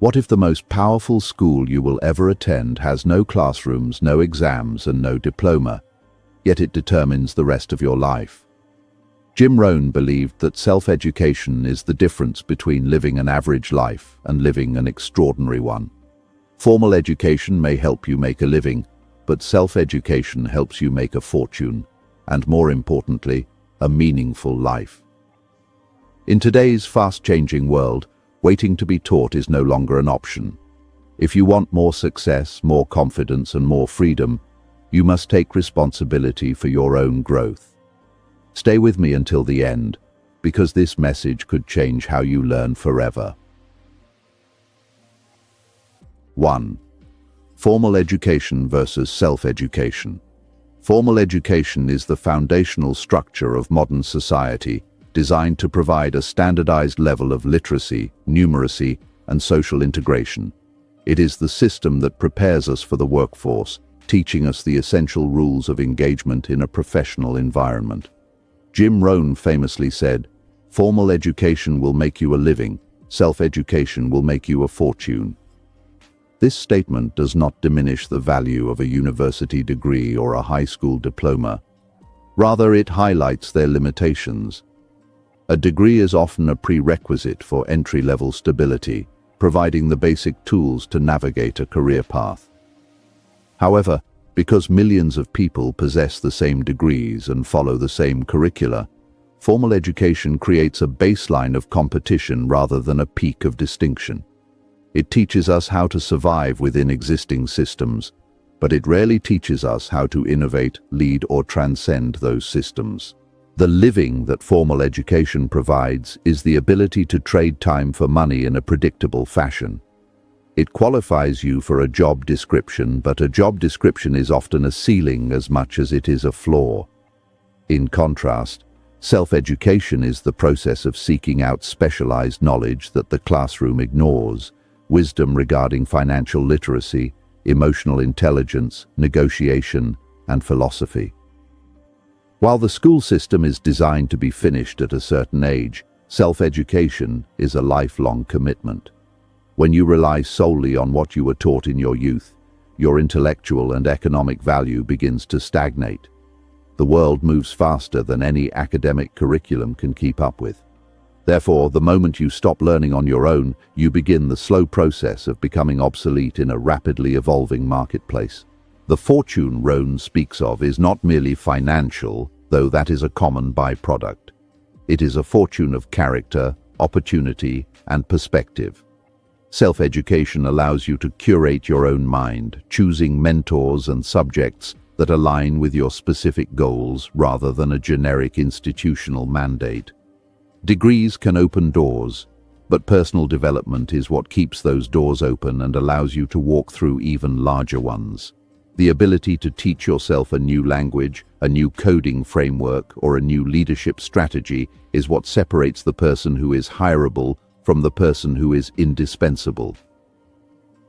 What if the most powerful school you will ever attend has no classrooms, no exams, and no diploma, yet it determines the rest of your life? Jim Rohn believed that self-education is the difference between living an average life and living an extraordinary one. Formal education may help you make a living, but self-education helps you make a fortune, and more importantly, a meaningful life. In today's fast-changing world, waiting to be taught is no longer an option. If you want more success, more confidence, and more freedom, you must take responsibility for your own growth. Stay with me until the end, because this message could change how you learn forever. 1. Formal education versus self-education. Formal education is the foundational structure of modern society, designed to provide a standardized level of literacy, numeracy, and social integration. It is the system that prepares us for the workforce, teaching us the essential rules of engagement in a professional environment. Jim Rohn famously said, "Formal education will make you a living, self-education will make you a fortune." This statement does not diminish the value of a university degree or a high school diploma. Rather, it highlights their limitations. A degree is often a prerequisite for entry-level stability, providing the basic tools to navigate a career path. However, because millions of people possess the same degrees and follow the same curricula, formal education creates a baseline of competition rather than a peak of distinction. It teaches us how to survive within existing systems, but it rarely teaches us how to innovate, lead, or transcend those systems. The living that formal education provides is the ability to trade time for money in a predictable fashion. It qualifies you for a job description, but a job description is often a ceiling as much as it is a floor. In contrast, self-education is the process of seeking out specialized knowledge that the classroom ignores, wisdom regarding financial literacy, emotional intelligence, negotiation, and philosophy. While the school system is designed to be finished at a certain age, self-education is a lifelong commitment. When you rely solely on what you were taught in your youth, your intellectual and economic value begins to stagnate. The world moves faster than any academic curriculum can keep up with. Therefore, the moment you stop learning on your own, you begin the slow process of becoming obsolete in a rapidly evolving marketplace. The fortune Rohn speaks of is not merely financial, though that is a common byproduct. It is a fortune of character, opportunity, and perspective. Self-education allows you to curate your own mind, choosing mentors and subjects that align with your specific goals rather than a generic institutional mandate. Degrees can open doors, but personal development is what keeps those doors open and allows you to walk through even larger ones. The ability to teach yourself a new language, a new coding framework, or a new leadership strategy is what separates the person who is hireable from the person who is indispensable.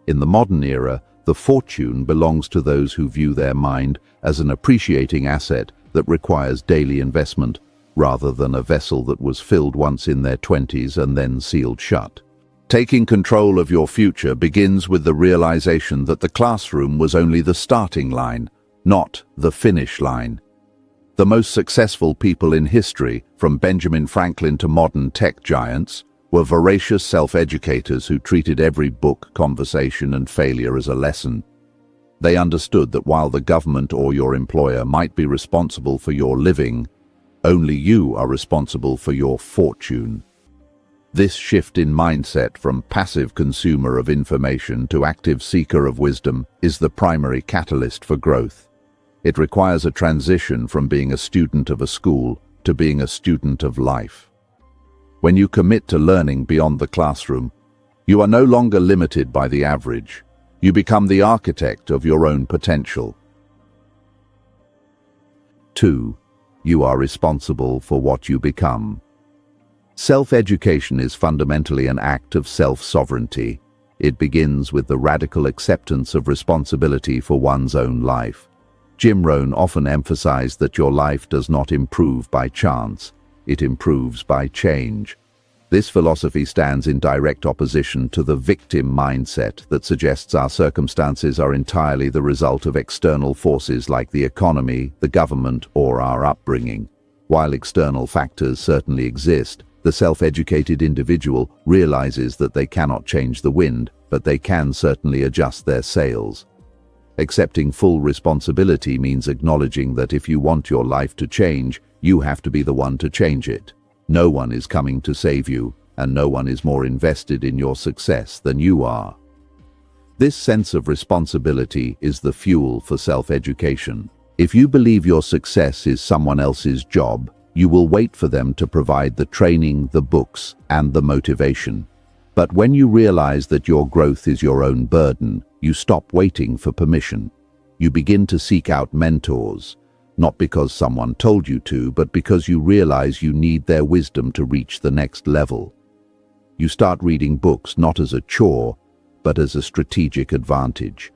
In the modern era, the fortune belongs to those who view their mind as an appreciating asset that requires daily investment, rather than a vessel that was filled once in their 20s and then sealed shut. Taking control of your future begins with the realization that the classroom was only the starting line, not the finish line. The most successful people in history, from Benjamin Franklin to modern tech giants, were voracious self-educators who treated every book, conversation, and failure as a lesson. They understood that while the government or your employer might be responsible for your living, only you are responsible for your fortune. This shift in mindset from passive consumer of information to active seeker of wisdom is the primary catalyst for growth. It requires a transition from being a student of a school to being a student of life. When you commit to learning beyond the classroom, you are no longer limited by the average. You become the architect of your own potential. 2. You are responsible for what you become. Self-education is fundamentally an act of self-sovereignty. It begins with the radical acceptance of responsibility for one's own life. Jim Rohn often emphasized that your life does not improve by chance, it improves by change. This philosophy stands in direct opposition to the victim mindset that suggests our circumstances are entirely the result of external forces like the economy, the government, or our upbringing. While external factors certainly exist, the self-educated individual realizes that they cannot change the wind, but they can certainly adjust their sails. Accepting full responsibility means acknowledging that if you want your life to change, you have to be the one to change it. No one is coming to save you, and no one is more invested in your success than you are. This sense of responsibility is the fuel for self-education. If you believe your success is someone else's job, you will wait for them to provide the training, the books, and the motivation. But when you realize that your growth is your own burden, you stop waiting for permission. You begin to seek out mentors, not because someone told you to, but because you realize you need their wisdom to reach the next level. You start reading books not as a chore, but as a strategic advantage.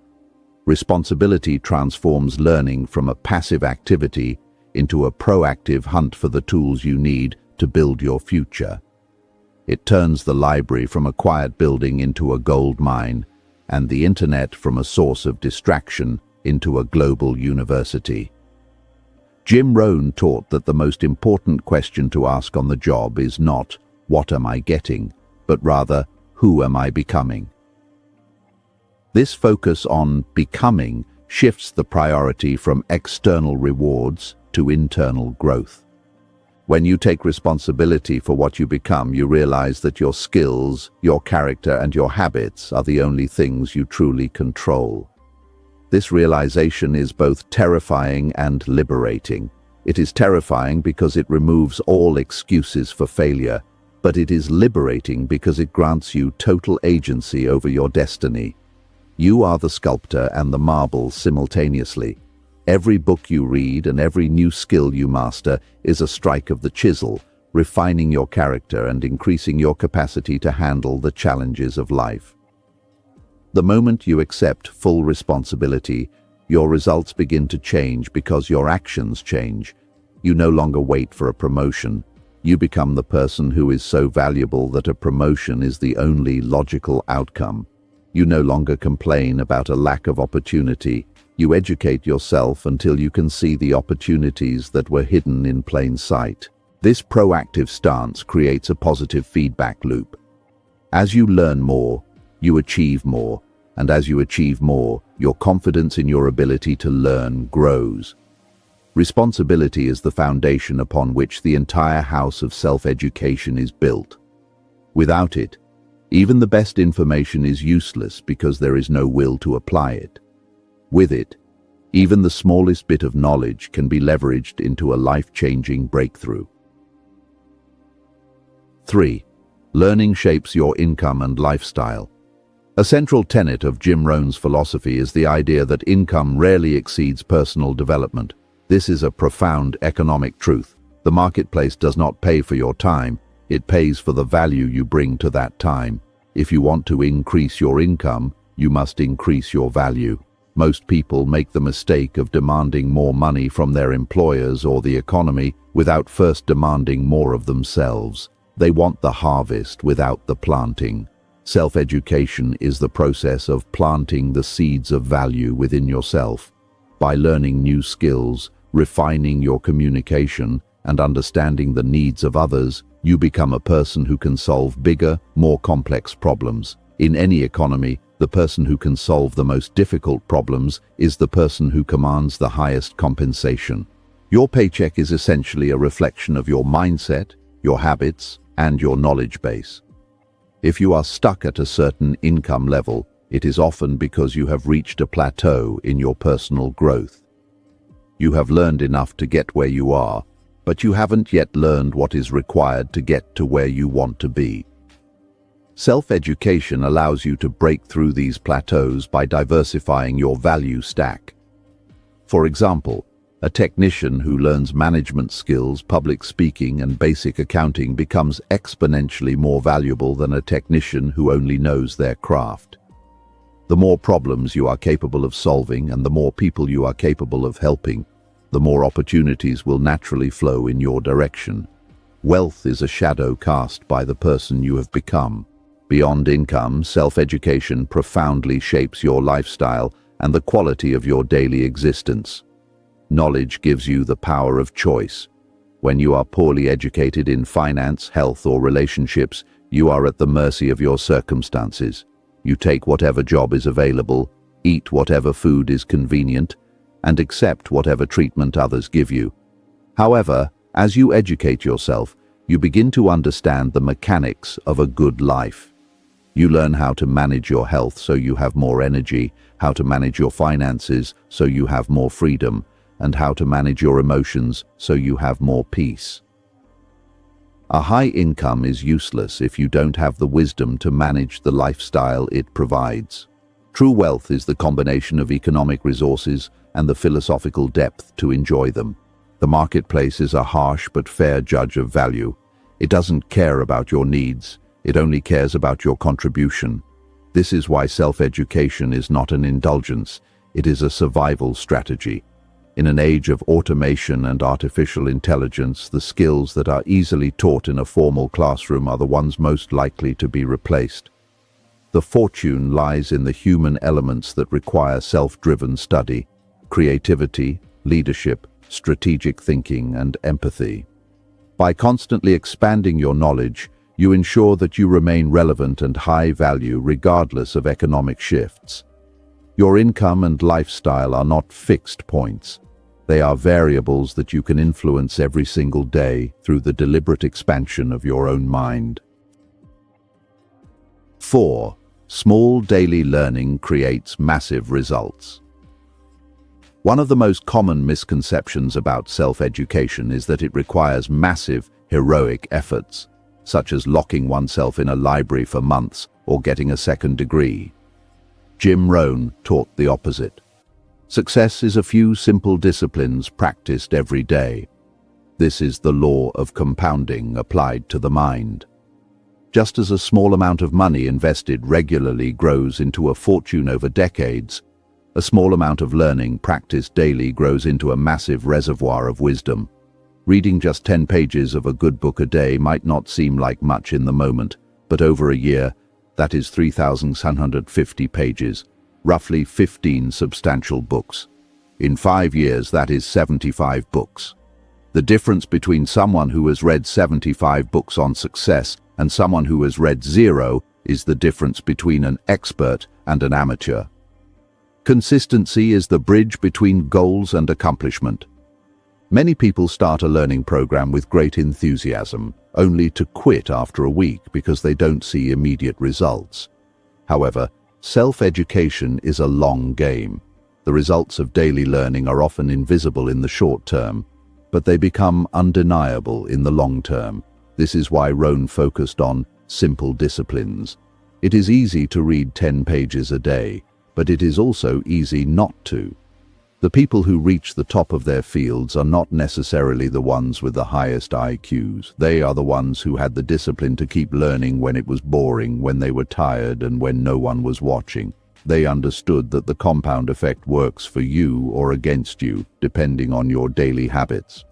Responsibility transforms learning from a passive activity into a proactive hunt for the tools you need to build your future. It turns the library from a quiet building into a gold mine, and the internet from a source of distraction into a global university. Jim Rohn taught that the most important question to ask on the job is not, "What am I getting?" but rather, "Who am I becoming?" This focus on becoming shifts the priority from external rewards to internal growth. When you take responsibility for what you become, you realize that your skills, your character, and your habits are the only things you truly control. This realization is both terrifying and liberating. It is terrifying because it removes all excuses for failure, but it is liberating because it grants you total agency over your destiny. You are the sculptor and the marble simultaneously. Every book you read and every new skill you master is a strike of the chisel, refining your character and increasing your capacity to handle the challenges of life. The moment you accept full responsibility, your results begin to change because your actions change. You no longer wait for a promotion. You become the person who is so valuable that a promotion is the only logical outcome. You no longer complain about a lack of opportunity. You educate yourself until you can see the opportunities that were hidden in plain sight. This proactive stance creates a positive feedback loop. As you learn more, you achieve more, and as you achieve more, your confidence in your ability to learn grows. Responsibility is the foundation upon which the entire house of self-education is built. Without it, even the best information is useless because there is no will to apply it. With it, even the smallest bit of knowledge can be leveraged into a life-changing breakthrough. 3. Learning shapes your income and lifestyle. A central tenet of Jim Rohn's philosophy is the idea that income rarely exceeds personal development. This is a profound economic truth. The marketplace does not pay for your time, it pays for the value you bring to that time. If you want to increase your income, you must increase your value. Most people make the mistake of demanding more money from their employers or the economy without first demanding more of themselves. They want the harvest without the planting. Self-education is the process of planting the seeds of value within yourself. By learning new skills, refining your communication, and understanding the needs of others, you become a person who can solve bigger, more complex problems. In any economy, the person who can solve the most difficult problems is the person who commands the highest compensation. Your paycheck is essentially a reflection of your mindset, your habits, and your knowledge base. If you are stuck at a certain income level, it is often because you have reached a plateau in your personal growth. You have learned enough to get where you are, but you haven't yet learned what is required to get to where you want to be. Self-education allows you to break through these plateaus by diversifying your value stack. For example, a technician who learns management skills, public speaking, and basic accounting becomes exponentially more valuable than a technician who only knows their craft. The more problems you are capable of solving and the more people you are capable of helping, the more opportunities will naturally flow in your direction. Wealth is a shadow cast by the person you have become. Beyond income, self-education profoundly shapes your lifestyle and the quality of your daily existence. Knowledge gives you the power of choice. When you are poorly educated in finance, health, or relationships, you are at the mercy of your circumstances. You take whatever job is available, eat whatever food is convenient, and accept whatever treatment others give you. However, as you educate yourself, you begin to understand the mechanics of a good life. You learn how to manage your health so you have more energy, how to manage your finances so you have more freedom, and how to manage your emotions so you have more peace. A high income is useless if you don't have the wisdom to manage the lifestyle it provides. True wealth is the combination of economic resources and the philosophical depth to enjoy them. The marketplace is a harsh but fair judge of value. It doesn't care about your needs, it only cares about your contribution. This is why self-education is not an indulgence, it is a survival strategy. In an age of automation and artificial intelligence, the skills that are easily taught in a formal classroom are the ones most likely to be replaced. The fortune lies in the human elements that require self-driven study, creativity, leadership, strategic thinking, and empathy. By constantly expanding your knowledge, you ensure that you remain relevant and high value regardless of economic shifts. Your income and lifestyle are not fixed points. They are variables that you can influence every single day through the deliberate expansion of your own mind. 4. Small daily learning creates massive results. One of the most common misconceptions about self-education is that it requires massive, heroic efforts, such as locking oneself in a library for months or getting a second degree. Jim Rohn taught the opposite. Success is a few simple disciplines practiced every day. This is the law of compounding applied to the mind. Just as a small amount of money invested regularly grows into a fortune over decades, a small amount of learning practiced daily grows into a massive reservoir of wisdom. Reading just 10 pages of a good book a day might not seem like much in the moment, but over a year, that is 3,750 pages, roughly 15 substantial books. In 5 years, that is 75 books. The difference between someone who has read 75 books on success and someone who has read 0 is the difference between an expert and an amateur. Consistency is the bridge between goals and accomplishment. Many people start a learning program with great enthusiasm, only to quit after a week because they don't see immediate results. However, self-education is a long game. The results of daily learning are often invisible in the short term, but they become undeniable in the long term. This is why Rohn focused on simple disciplines. It is easy to read 10 pages a day, but it is also easy not to. The people who reach the top of their fields are not necessarily the ones with the highest IQs. They are the ones who had the discipline to keep learning when it was boring, when they were tired, and when no one was watching. They understood that the compound effect works for you or against you, depending on your daily habits.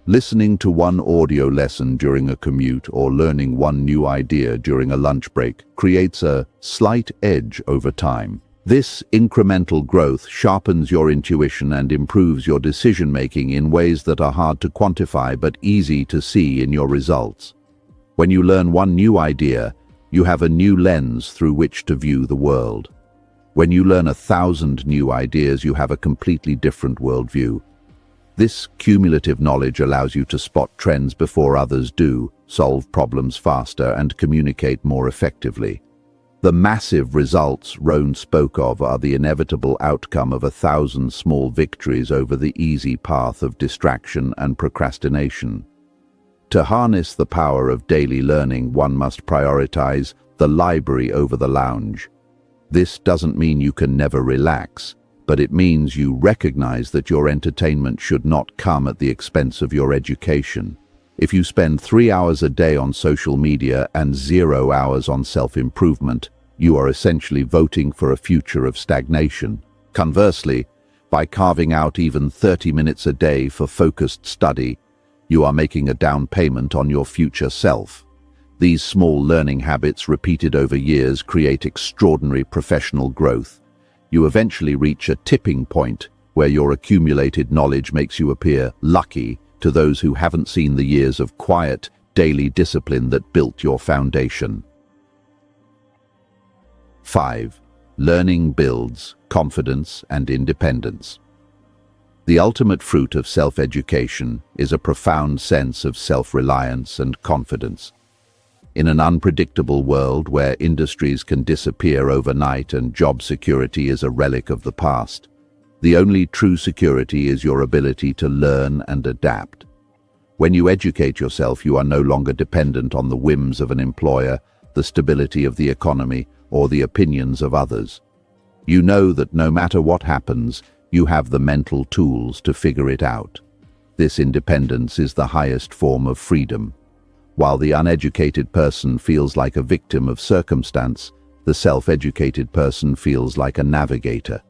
Listening to one audio lesson during a commute or learning one new idea during a lunch break creates a slight edge over time. This incremental growth sharpens your intuition and improves your decision-making in ways that are hard to quantify but easy to see in your results. When you learn one new idea, you have a new lens through which to view the world. When you learn 1,000 new ideas, you have a completely different worldview. This cumulative knowledge allows you to spot trends before others do, solve problems faster, and communicate more effectively. The massive results Rohn spoke of are the inevitable outcome of 1,000 small victories over the easy path of distraction and procrastination. To harness the power of daily learning, one must prioritize the library over the lounge. This doesn't mean you can never relax, but it means you recognize that your entertainment should not come at the expense of your education. If you spend 3 hours a day on social media and 0 hours on self-improvement, you are essentially voting for a future of stagnation. Conversely, by carving out even 30 minutes a day for focused study, You are making a down payment on your future self. These small learning habits repeated over years create extraordinary professional growth. You eventually reach a tipping point where your accumulated knowledge makes you appear lucky to those who haven't seen the years of quiet, daily discipline that built your foundation. 5. Learning builds confidence and independence. The ultimate fruit of self-education is a profound sense of self-reliance and confidence. In an unpredictable world where industries can disappear overnight and job security is a relic of the past, the only true security is your ability to learn and adapt. When you educate yourself, you are no longer dependent on the whims of an employer, the stability of the economy, or the opinions of others. You know that no matter what happens, you have the mental tools to figure it out. This independence is the highest form of freedom. While the uneducated person feels like a victim of circumstance, the self-educated person feels like a navigator.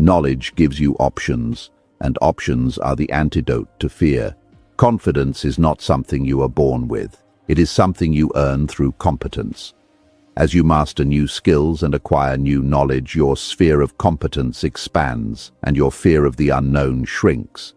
Knowledge gives you options, and options are the antidote to fear. Confidence is not something you are born with. It is something you earn through competence. As you master new skills and acquire new knowledge, your sphere of competence expands, and your fear of the unknown shrinks.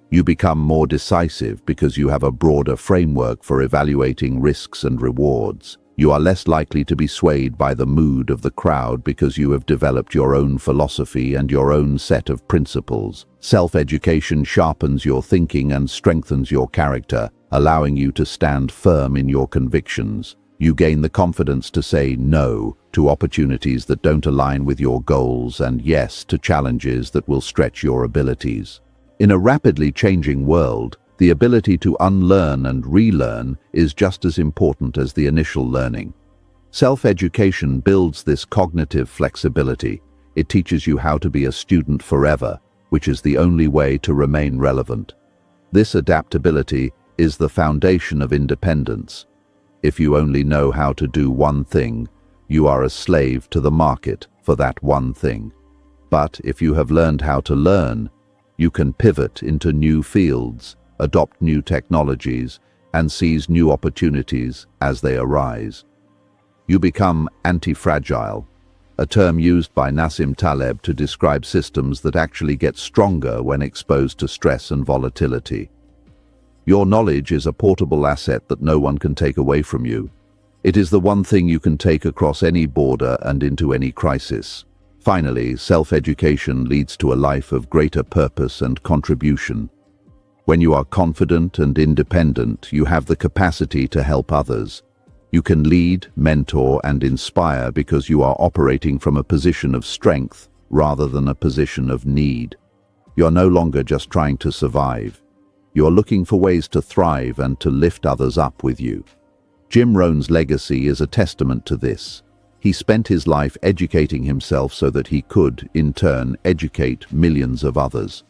You become more decisive because you have a broader framework for evaluating risks and rewards. You are less likely to be swayed by the mood of the crowd because you have developed your own philosophy and your own set of principles. Self-education sharpens your thinking and strengthens your character, allowing you to stand firm in your convictions. You gain the confidence to say no to opportunities that don't align with your goals and yes to challenges that will stretch your abilities. In a rapidly changing world, the ability to unlearn and relearn is just as important as the initial learning. Self-education builds this cognitive flexibility. It teaches you how to be a student forever, which is the only way to remain relevant. This adaptability is the foundation of independence. If you only know how to do one thing, you are a slave to the market for that one thing. But if you have learned how to learn, you can pivot into new fields, adopt new technologies, and seize new opportunities as they arise. You become anti-fragile, a term used by Nassim Taleb to describe systems that actually get stronger when exposed to stress and volatility. Your knowledge is a portable asset that no one can take away from you. It is the one thing you can take across any border and into any crisis. Finally, self-education leads to a life of greater purpose and contribution. When you are confident and independent, you have the capacity to help others. You can lead, mentor, and inspire because you are operating from a position of strength rather than a position of need. You're no longer just trying to survive. You're looking for ways to thrive and to lift others up with you. Jim Rohn's legacy is a testament to this. He spent his life educating himself so that he could, in turn, educate millions of others.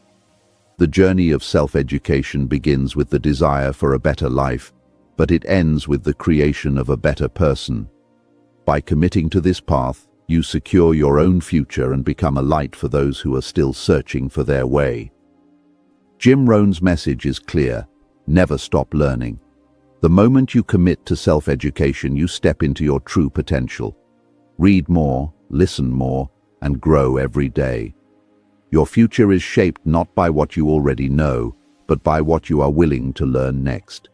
The journey of self-education begins with the desire for a better life, but it ends with the creation of a better person. By committing to this path, you secure your own future and become a light for those who are still searching for their way. Jim Rohn's message is clear: never stop learning. The moment you commit to self-education, you step into your true potential. Read more, listen more, and grow every day. Your future is shaped not by what you already know, but by what you are willing to learn next.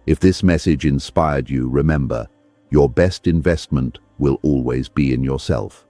If this message inspired you, remember, your best investment will always be in yourself.